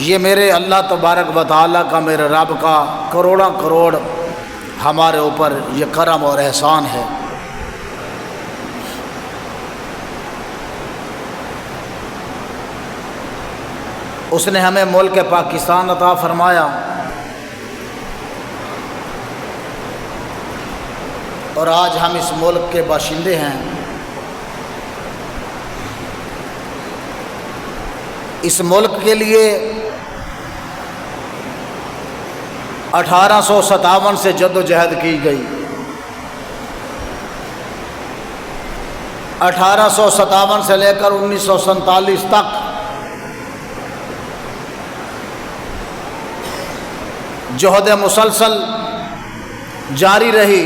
یہ میرے اللہ تبارک و تعالیٰ کا، میرے رب کا کروڑاں کروڑ ہمارے اوپر یہ کرم اور احسان ہے۔ اس نے ہمیں ملک پاکستان عطا فرمایا، اور آج ہم اس ملک کے باشندے ہیں۔ اس ملک کے لیے 1857 سے جد و جہد کی گئی۔ 1857 سے لے کر 1947 تک جہد مسلسل جاری رہی۔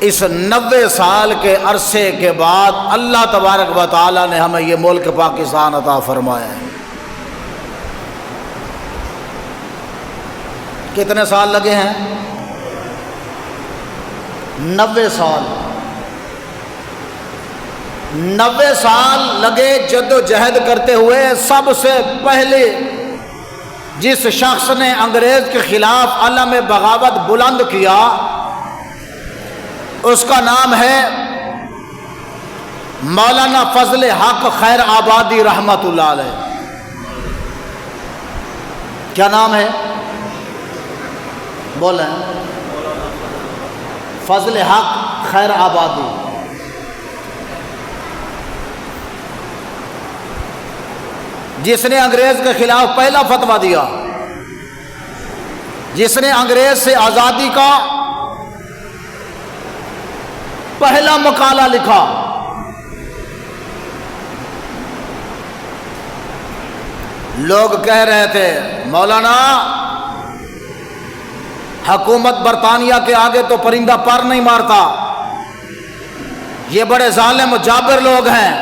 اس 90 سال کے عرصے کے بعد اللہ تبارک و تعالی نے ہمیں یہ ملک پاکستان عطا فرمایا ہے۔ کتنے سال لگے ہیں؟ 90 سال۔ 90 سال لگے جد و جہد کرتے ہوئے۔ سب سے پہلے جس شخص نے انگریز کے خلاف علم بغاوت بلند کیا اس کا نام ہے مولانا فضل حق خیر آبادی رحمت اللہ علیہ۔ کیا نام ہے؟ بولیں۔ فضل حق خیر آبادی۔ جس نے انگریز کے خلاف پہلا فتویٰ دیا، جس نے انگریز سے آزادی کا پہلا مقالہ لکھا، لوگ کہہ رہے تھے مولانا حکومت برطانیہ کے آگے تو پرندہ پر نہیں مارتا، یہ بڑے ظالم و جابر لوگ ہیں۔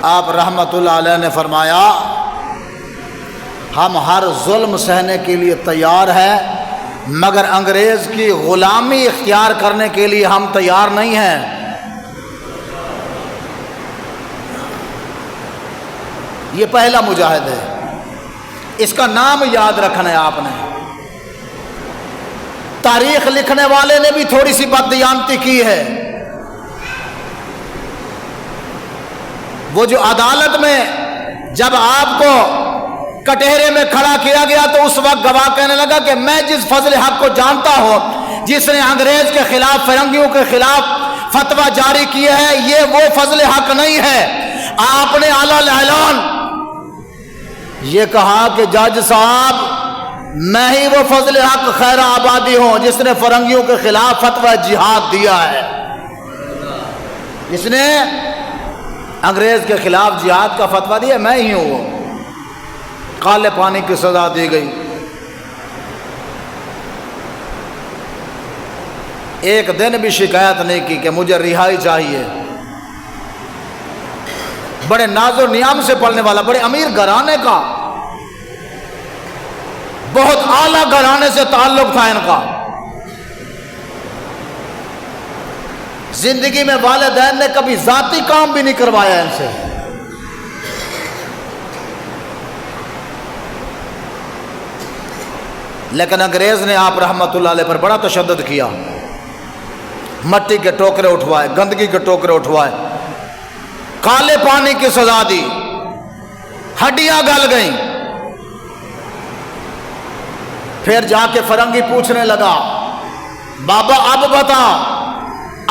آپ رحمت اللہ علیہ نے فرمایا ہم ہر ظلم سہنے کے لیے تیار ہیں، مگر انگریز کی غلامی اختیار کرنے کے لیے ہم تیار نہیں ہیں۔ یہ پہلا مجاہد ہے، اس کا نام یاد رکھنا ہے آپ نے۔ تاریخ لکھنے والے نے بھی تھوڑی سی بددیانتی کی ہے۔ وہ جو عدالت میں جب آپ کو کٹہرے میں کھڑا کیا گیا تو اس وقت گواہ کہنے لگا کہ میں جس فضل حق کو جانتا ہوں جس نے انگریز کے خلاف، فرنگیوں کے خلاف فتویٰ جاری کیا ہے، یہ وہ فضل حق نہیں ہے۔ آپ نے اعلیٰ الاعلان یہ کہا کہ جج صاحب میں ہی وہ فضل حق خیر آبادی ہوں جس نے فرنگیوں کے خلاف فتویٰ جہاد دیا ہے، جس نے انگریز کے خلاف جہاد کا فتویٰ دیا، میں ہی ہوں۔ وہ کالے پانی کی سزا دی گئی۔ ایک دن بھی شکایت نہیں کی کہ مجھے رہائی چاہیے۔ بڑے ناز و نیام سے پڑھنے والا، بڑے امیر گھرانے کا، بہت اعلیٰ گھرانے سے تعلق تھا ان کا۔ زندگی میں والدین نے کبھی ذاتی کام بھی نہیں کروایا ان سے۔ لیکن انگریز نے آپ رحمت اللہ علیہ پر بڑا تشدد کیا، مٹی کے ٹوکرے اٹھوائے، گندگی کے ٹوکرے اٹھوائے، کالے پانی کی سزا دی، ہڈیاں گل گئیں۔ پھر جا کے فرنگی پوچھنے لگا بابا اب بتا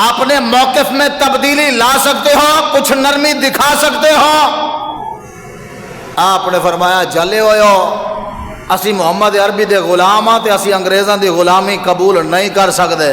اپنے موقف میں تبدیلی لا سکتے ہو، کچھ نرمی دکھا سکتے ہو؟ آپ نے فرمایا جلے ہوئے ہو، اسی محمد عربی دے غلام ہاں تے اسی انگریزاں دی غلامی قبول نہیں کر سکتے۔